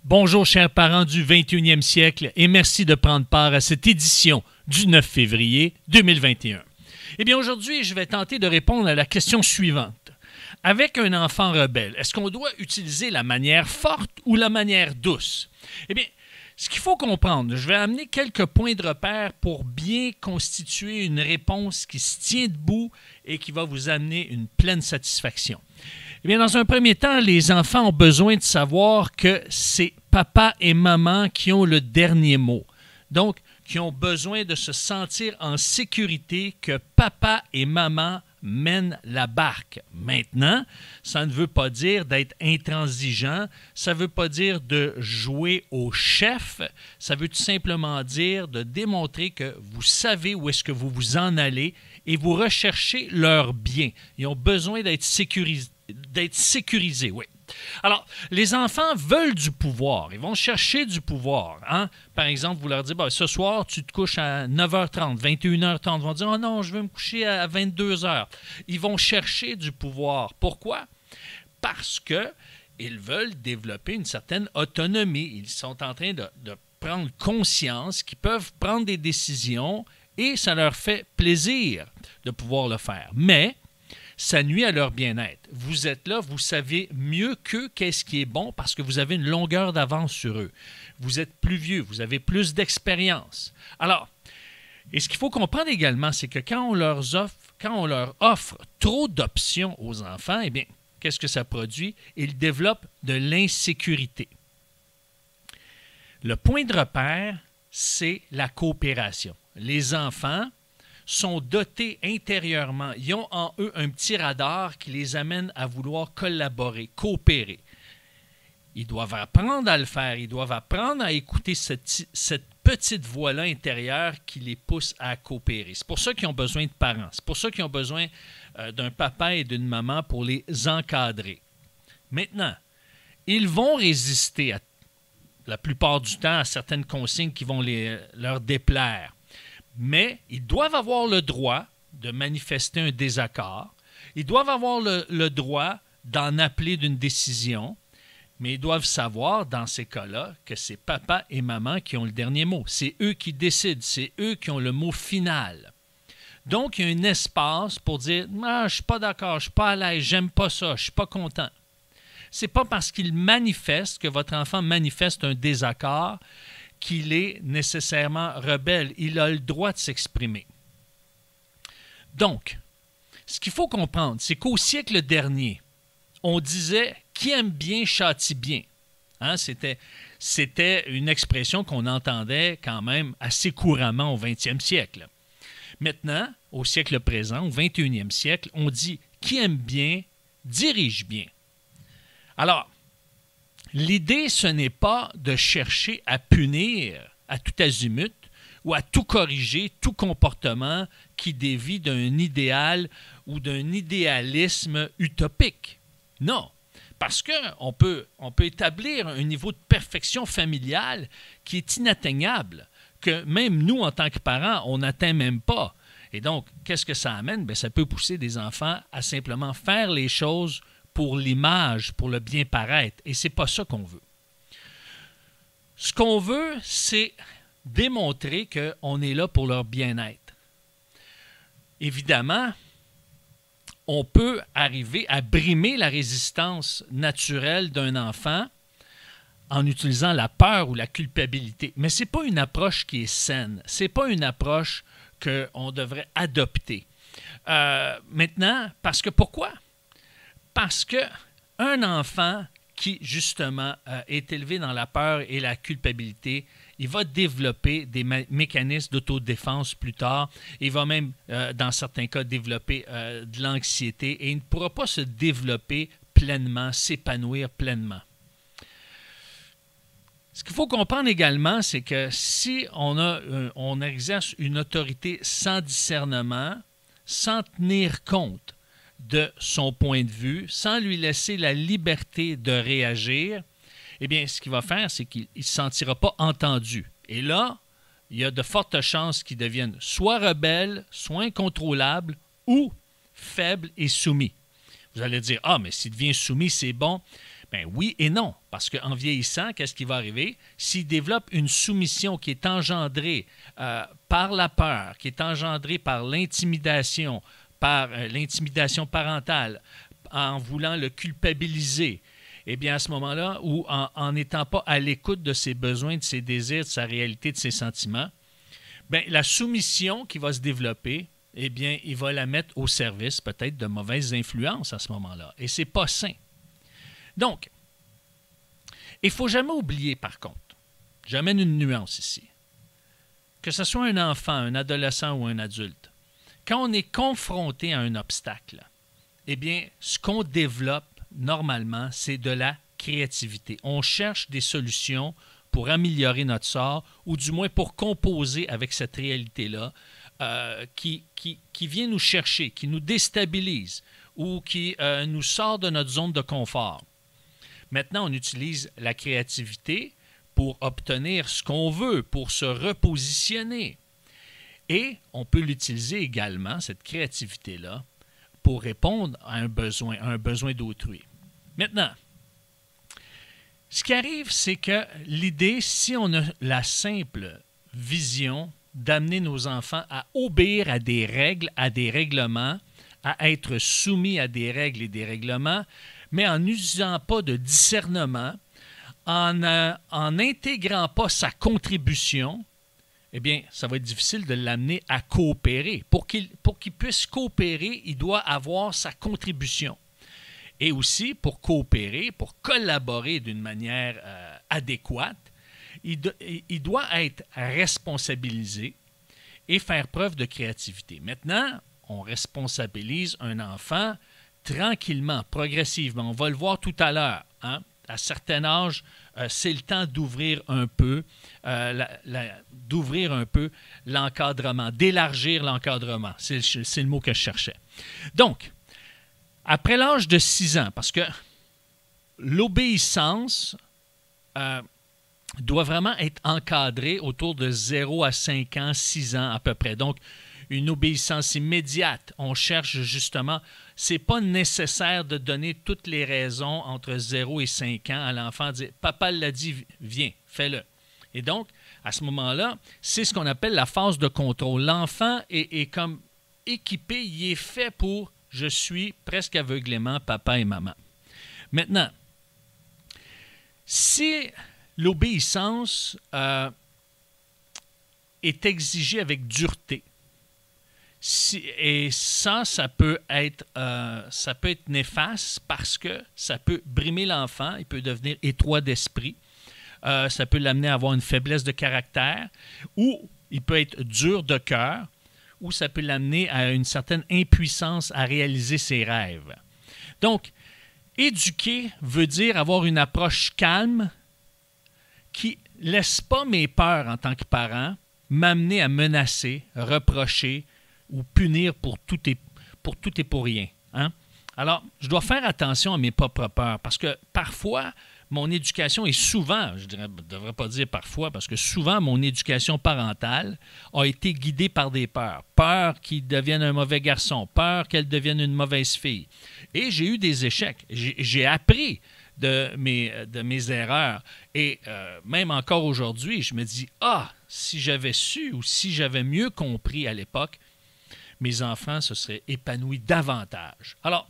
Bonjour chers parents du 21e siècle et merci de prendre part à cette édition du 9 février 2021. Eh bien aujourd'hui, je vais tenter de répondre à la question suivante. Avec un enfant rebelle, est-ce qu'on doit utiliser la manière forte ou la manière douce? Eh bien, ce qu'il faut comprendre, je vais amener quelques points de repère pour bien constituer une réponse qui se tient debout et qui va vous amener une pleine satisfaction. Eh bien, dans un premier temps, les enfants ont besoin de savoir que c'est papa et maman qui ont le dernier mot. Donc, qui ont besoin de se sentir en sécurité que papa et maman mènent la barque. Maintenant, ça ne veut pas dire d'être intransigeant, ça ne veut pas dire de jouer au chef, ça veut tout simplement dire de démontrer que vous savez où est-ce que vous vous en allez et vous recherchez leur bien. Ils ont besoin d'être sécurisés, oui. Alors, les enfants veulent du pouvoir. Ils vont chercher du pouvoir. Hein? Par exemple, vous leur dites, ce soir, tu te couches à 9h30, 21h30. Ils vont dire, oh non, je veux me coucher à 22h. Ils vont chercher du pouvoir. Pourquoi? Parce qu'ils veulent développer une certaine autonomie. Ils sont en train de prendre conscience qu'ils peuvent prendre des décisions et ça leur fait plaisir de pouvoir le faire. Mais ça nuit à leur bien-être. Vous êtes là, vous savez mieux qu'eux qu'est-ce qui est bon parce que vous avez une longueur d'avance sur eux. Vous êtes plus vieux, vous avez plus d'expérience. Alors, et ce qu'il faut comprendre également, c'est que quand on leur offre trop d'options aux enfants, eh bien, qu'est-ce que ça produit? Ils développent de l'insécurité. Le point de repère, c'est la coopération. Les enfants sont dotés intérieurement. Ils ont en eux un petit radar qui les amène à vouloir collaborer, coopérer. Ils doivent apprendre à le faire. Ils doivent apprendre à écouter cette petite voix-là intérieure qui les pousse à coopérer. C'est pour ça qu'ils ont besoin de parents. C'est pour ça qu'ils ont besoin d'un papa et d'une maman pour les encadrer. Maintenant, ils vont résister la plupart du temps à certaines consignes qui vont leur déplaire. Mais ils doivent avoir le droit de manifester un désaccord. Ils doivent avoir le droit d'en appeler d'une décision. Mais ils doivent savoir, dans ces cas-là, que c'est papa et maman qui ont le dernier mot. C'est eux qui décident. C'est eux qui ont le mot final. Donc, il y a un espace pour dire « Ah, je ne suis pas d'accord, je ne suis pas à l'aise, j'aime pas ça, je ne suis pas content. » Ce n'est pas parce qu'il manifeste, que votre enfant manifeste un désaccord, qu'il est nécessairement rebelle. Il a le droit de s'exprimer. Donc, ce qu'il faut comprendre, c'est qu'au siècle dernier, on disait « qui aime bien châtie bien ». Hein, c'était une expression qu'on entendait quand même assez couramment au 20e siècle. Maintenant, au siècle présent, au 21e siècle, on dit « qui aime bien dirige bien ». Alors, l'idée, ce n'est pas de chercher à punir à tout azimut ou à tout corriger, tout comportement qui dévie d'un idéal ou d'un idéalisme utopique. Non, parce qu'on peut établir un niveau de perfection familiale qui est inatteignable, que même nous, en tant que parents, on n'atteint même pas. Et donc, qu'est-ce que ça amène? Bien, ça peut pousser des enfants à simplement faire les choses pour l'image, pour le bien paraître. Et ce n'est pas ça qu'on veut. Ce qu'on veut, c'est démontrer qu'on est là pour leur bien-être. Évidemment, on peut arriver à brimer la résistance naturelle d'un enfant en utilisant la peur ou la culpabilité. Mais ce n'est pas une approche qui est saine. Ce n'est pas une approche qu'on devrait adopter. Maintenant, parce que pourquoi? Parce qu'un enfant qui, justement, est élevé dans la peur et la culpabilité, il va développer des mécanismes d'autodéfense plus tard. Il va même, dans certains cas, développer de l'anxiété et il ne pourra pas se développer pleinement, s'épanouir pleinement. Ce qu'il faut comprendre également, c'est que si on exerce une autorité sans discernement, sans tenir compte de son point de vue, sans lui laisser la liberté de réagir, eh bien, ce qu'il va faire, c'est qu'il ne se sentira pas entendu. Et là, il y a de fortes chances qu'il devienne soit rebelle, soit incontrôlable, ou faible et soumis. Vous allez dire, ah, mais s'il devient soumis, c'est bon. Bien oui et non, parce qu'en vieillissant, qu'est-ce qui va arriver? S'il développe une soumission qui est engendrée par la peur, qui est engendrée par l'intimidation parentale, en voulant le culpabiliser, eh bien à ce moment-là, ou en n'étant pas à l'écoute de ses besoins, de ses désirs, de sa réalité, de ses sentiments, bien, la soumission qui va se développer, eh bien, il va la mettre au service peut-être de mauvaises influences à ce moment-là. Et ce n'est pas sain. Donc, il ne faut jamais oublier, par contre, j'amène une nuance ici, que ce soit un enfant, un adolescent ou un adulte, quand on est confronté à un obstacle, eh bien, ce qu'on développe normalement, c'est de la créativité. On cherche des solutions pour améliorer notre sort, ou du moins pour composer avec cette réalité-là qui vient nous chercher, qui nous déstabilise ou qui nous sort de notre zone de confort. Maintenant, on utilise la créativité pour obtenir ce qu'on veut, pour se repositionner. Et on peut l'utiliser également, cette créativité-là, pour répondre à un besoin d'autrui. Maintenant, ce qui arrive, c'est que l'idée, si on a la simple vision d'amener nos enfants à obéir à des règles, à des règlements, à être soumis à des règles et des règlements, mais en n'utilisant pas de discernement, en n'intégrant pas sa contribution, eh bien, ça va être difficile de l'amener à coopérer. Pour qu'il puisse coopérer, il doit avoir sa contribution. Et aussi, pour coopérer, pour collaborer d'une manière adéquate, il doit être responsabilisé et faire preuve de créativité. Maintenant, on responsabilise un enfant tranquillement, progressivement. On va le voir tout à l'heure. Hein? À certain âge, c'est le temps d'ouvrir un peu, l'encadrement, d'élargir l'encadrement. C'est le mot que je cherchais. Donc, après l'âge de 6 ans, parce que l'obéissance doit vraiment être encadrée autour de 0 à 5 ans, 6 ans à peu près. Donc, une obéissance immédiate. On cherche justement, c'est pas nécessaire de donner toutes les raisons entre 0 et 5 ans à l'enfant, dire « Papa l'a dit, viens, fais-le ». Et donc, à ce moment-là, c'est ce qu'on appelle la phase de contrôle. L'enfant est comme équipé, il est fait pour « je suis presque aveuglément papa et maman ». Maintenant, si l'obéissance est exigée avec dureté, et ça peut être néfaste parce que ça peut brimer l'enfant, il peut devenir étroit d'esprit, ça peut l'amener à avoir une faiblesse de caractère, ou il peut être dur de cœur, ou ça peut l'amener à une certaine impuissance à réaliser ses rêves. Donc, éduquer veut dire avoir une approche calme qui ne laisse pas mes peurs en tant que parent m'amener à menacer, reprocher, ou punir pour tout et pour rien. Hein? Alors, je dois faire attention à mes propres peurs parce que parfois, mon éducation est souvent, je ne devrais pas dire parfois, parce que souvent, mon éducation parentale a été guidée par des peurs. Peur qu'il devienne un mauvais garçon, peur qu'elle devienne une mauvaise fille. Et j'ai eu des échecs. J'ai appris de mes erreurs. Et même encore aujourd'hui, je me dis, si j'avais su ou si j'avais mieux compris à l'époque, mes enfants se seraient épanouis davantage. Alors,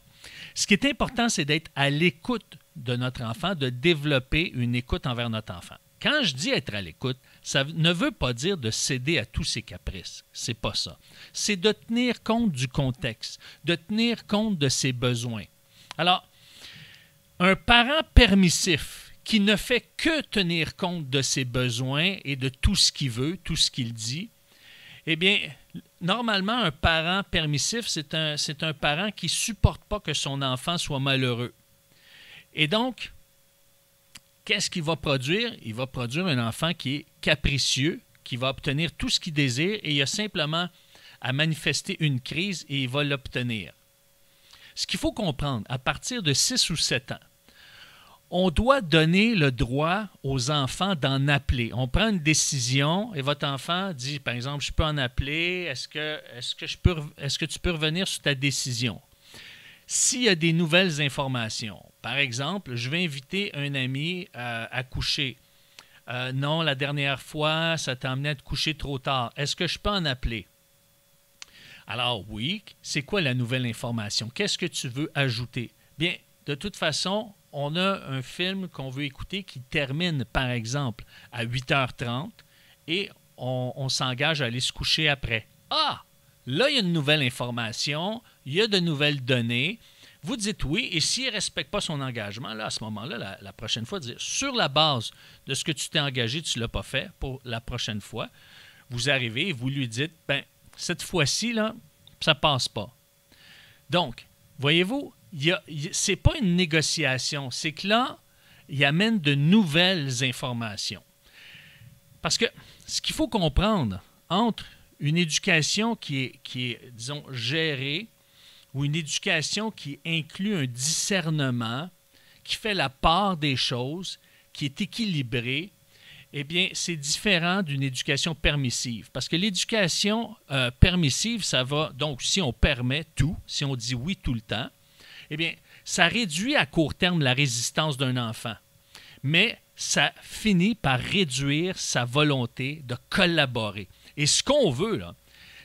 ce qui est important, c'est d'être à l'écoute de notre enfant, de développer une écoute envers notre enfant. Quand je dis être à l'écoute, ça ne veut pas dire de céder à tous ses caprices. C'est pas ça. C'est de tenir compte du contexte, de tenir compte de ses besoins. Alors, un parent permissif qui ne fait que tenir compte de ses besoins et de tout ce qu'il veut, tout ce qu'il dit, eh bien, normalement, un parent permissif, c'est un parent qui ne supporte pas que son enfant soit malheureux. Et donc, qu'est-ce qu'il va produire? Il va produire un enfant qui est capricieux, qui va obtenir tout ce qu'il désire et il a simplement à manifester une crise et il va l'obtenir. Ce qu'il faut comprendre, à partir de 6 ou 7 ans, on doit donner le droit aux enfants d'en appeler. On prend une décision et votre enfant dit, par exemple, je peux en appeler, est-ce que tu peux revenir sur ta décision? s'il y a des nouvelles informations, par exemple, je vais inviter un ami à coucher. Non, la dernière fois, ça t'a amené à te coucher trop tard. Est-ce que je peux en appeler? Alors oui, c'est quoi la nouvelle information? Qu'est-ce que tu veux ajouter? Bien, de toute façon, on a un film qu'on veut écouter qui termine, par exemple, à 8h30 et on s'engage à aller se coucher après. Ah! Là, il y a une nouvelle information, il y a de nouvelles données. Vous dites oui, et s'il ne respecte pas son engagement, là, à ce moment-là, la prochaine fois, dire, sur la base de ce que tu t'es engagé, tu ne l'as pas fait pour la prochaine fois, vous arrivez et vous lui dites, ben cette fois-ci, là, ça ne passe pas. Donc, voyez-vous, ce n'est pas une négociation, c'est que là, il amène de nouvelles informations. Parce que ce qu'il faut comprendre entre une éducation qui est, disons, gérée ou une éducation qui inclut un discernement, qui fait la part des choses, qui est équilibrée, eh bien, c'est différent d'une éducation permissive. Parce que l'éducation permissive, ça va, donc, si on permet tout, si on dit oui tout le temps, eh bien, ça réduit à court terme la résistance d'un enfant. Mais ça finit par réduire sa volonté de collaborer. Et ce qu'on veut, là,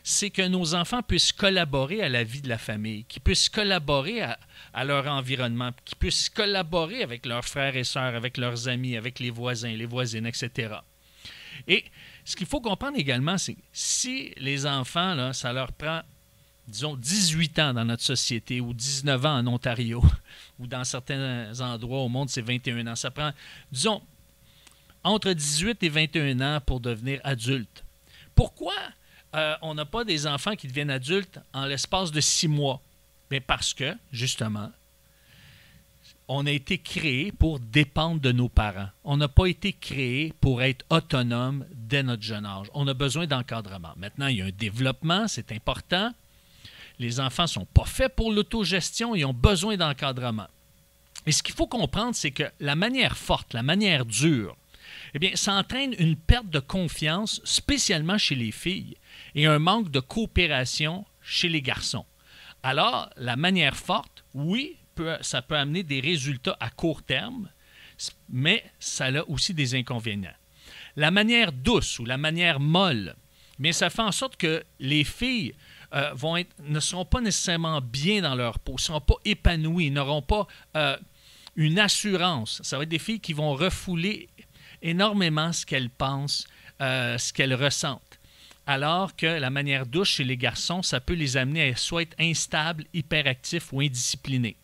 c'est que nos enfants puissent collaborer à la vie de la famille, qu'ils puissent collaborer à leur environnement, qu'ils puissent collaborer avec leurs frères et sœurs, avec leurs amis, avec les voisins, les voisines, etc. Et ce qu'il faut comprendre également, c'est que si les enfants, là, ça leur prend, disons, 18 ans dans notre société ou 19 ans en Ontario ou dans certains endroits au monde, c'est 21 ans. Ça prend, disons, entre 18 et 21 ans pour devenir adulte. Pourquoi on n'a pas des enfants qui deviennent adultes en l'espace de 6 mois? Bien parce que, justement, on a été créé pour dépendre de nos parents. On n'a pas été créé pour être autonome dès notre jeune âge. On a besoin d'encadrement. Maintenant, il y a un développement, c'est important. Les enfants ne sont pas faits pour l'autogestion, ils ont besoin d'encadrement. Et ce qu'il faut comprendre, c'est que la manière forte, la manière dure, eh bien, ça entraîne une perte de confiance, spécialement chez les filles, et un manque de coopération chez les garçons. Alors, la manière forte, oui, ça peut amener des résultats à court terme, mais ça a aussi des inconvénients. La manière douce ou la manière molle, bien, ça fait en sorte que les filles ne seront pas nécessairement bien dans leur peau, ne seront pas épanouies, n'auront pas une assurance. Ça va être des filles qui vont refouler énormément ce qu'elles pensent, ce qu'elles ressentent. Alors que la manière douce chez les garçons, ça peut les amener à soit être instables, hyperactifs ou indisciplinés.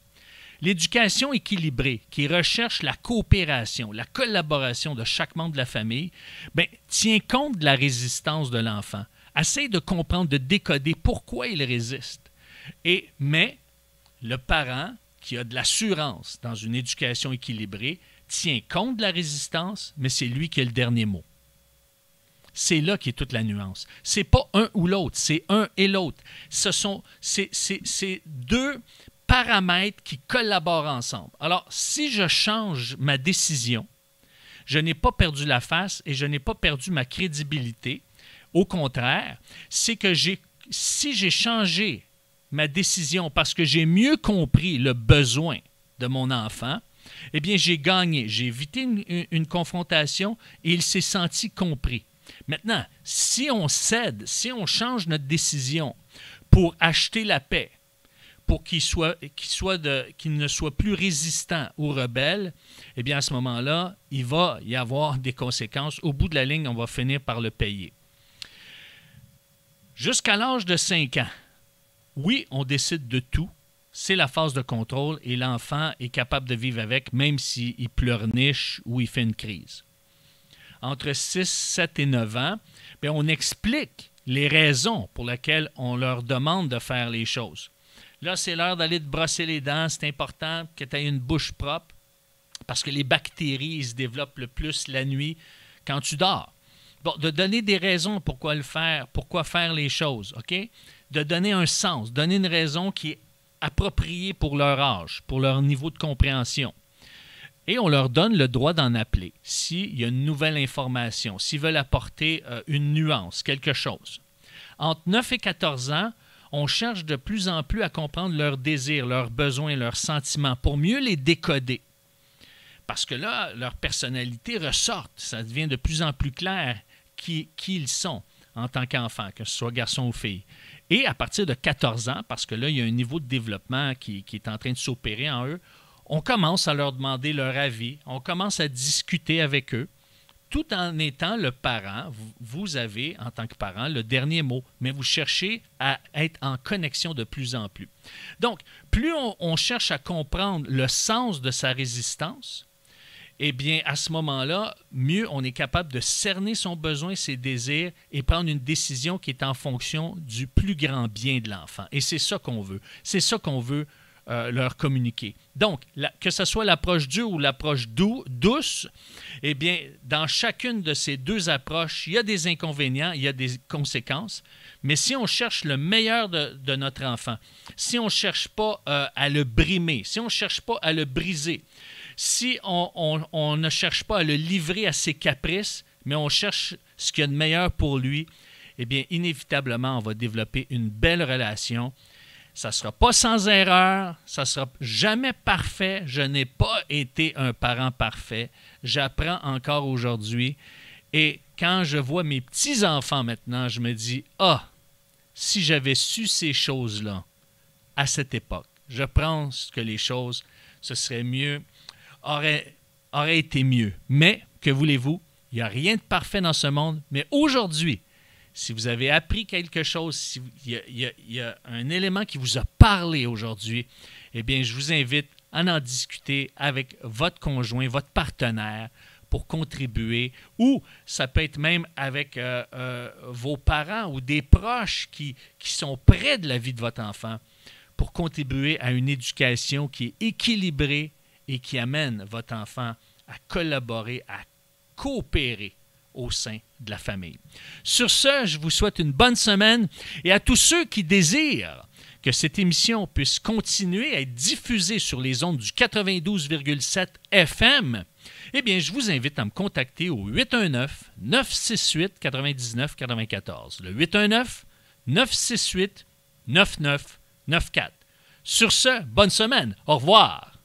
L'éducation équilibrée, qui recherche la coopération, la collaboration de chaque membre de la famille, bien, tient compte de la résistance de l'enfant. Essaye de comprendre, de décoder pourquoi il résiste. Mais le parent qui a de l'assurance dans une éducation équilibrée tient compte de la résistance, mais c'est lui qui a le dernier mot. C'est là qu'est toute la nuance. C'est pas un ou l'autre, c'est un et l'autre. C'est deux paramètres qui collaborent ensemble. Alors, si je change ma décision, je n'ai pas perdu la face et je n'ai pas perdu ma crédibilité. Au contraire, c'est que si j'ai changé ma décision parce que j'ai mieux compris le besoin de mon enfant, eh bien, j'ai gagné. J'ai évité une confrontation et il s'est senti compris. Maintenant, si on cède, si on change notre décision pour acheter la paix, pour qu'il ne soit plus résistant ou rebelle, eh bien, à ce moment-là, il va y avoir des conséquences. Au bout de la ligne, on va finir par le payer. Jusqu'à l'âge de 5 ans, oui, on décide de tout. C'est la phase de contrôle et l'enfant est capable de vivre avec, même s'il pleurniche ou il fait une crise. Entre 6, 7 et 9 ans, bien, on explique les raisons pour lesquelles on leur demande de faire les choses. Là, c'est l'heure d'aller te brosser les dents. C'est important que tu aies une bouche propre parce que les bactéries se développent le plus la nuit quand tu dors. Bon, de donner des raisons pourquoi faire les choses, OK? De donner un sens, donner une raison qui est appropriée pour leur âge, pour leur niveau de compréhension. Et on leur donne le droit d'en appeler s'il y a une nouvelle information, s'ils veulent apporter une nuance, quelque chose. Entre 9 et 14 ans, on cherche de plus en plus à comprendre leurs désirs, leurs besoins, leurs sentiments pour mieux les décoder. Parce que là, leur personnalité ressort. Ça devient de plus en plus clair qui ils sont en tant qu'enfants, que ce soit garçon ou fille. Et à partir de 14 ans, parce que là, il y a un niveau de développement qui est en train de s'opérer en eux, on commence à leur demander leur avis, on commence à discuter avec eux, tout en étant le parent. Vous avez, en tant que parent, le dernier mot, mais vous cherchez à être en connexion de plus en plus. Donc, plus on cherche à comprendre le sens de sa résistance, eh bien, à ce moment-là, mieux on est capable de cerner son besoin, ses désirs et prendre une décision qui est en fonction du plus grand bien de l'enfant. Et c'est ça qu'on veut. C'est ça qu'on veut leur communiquer. Donc, que ce soit l'approche dure ou l'approche douce, eh bien, dans chacune de ces deux approches, il y a des inconvénients, il y a des conséquences. Mais si on cherche le meilleur de notre enfant, si on ne cherche pas à le brimer, si on ne cherche pas à le briser, si on ne cherche pas à le livrer à ses caprices, mais on cherche ce qu'il y a de meilleur pour lui, eh bien, inévitablement, on va développer une belle relation. Ça ne sera pas sans erreur, ça ne sera jamais parfait. Je n'ai pas été un parent parfait. J'apprends encore aujourd'hui. Et quand je vois mes petits-enfants maintenant, je me dis « Ah, si j'avais su ces choses-là à cette époque, je pense que les choses, ce serait mieux, auraient été mieux. » Mais, que voulez-vous? Il n'y a rien de parfait dans ce monde. Mais aujourd'hui, si vous avez appris quelque chose, s'il y a un élément qui vous a parlé aujourd'hui, eh bien, je vous invite à en discuter avec votre conjoint, votre partenaire, pour contribuer, ou ça peut être même avec vos parents ou des proches qui sont près de la vie de votre enfant, pour contribuer à une éducation qui est équilibrée et qui amène votre enfant à collaborer, à coopérer au sein de la famille. Sur ce, je vous souhaite une bonne semaine et à tous ceux qui désirent que cette émission puisse continuer à être diffusée sur les ondes du 92,7 FM, eh bien, je vous invite à me contacter au 819-968-9994. Le 819-968-9994. Sur ce, bonne semaine. Au revoir.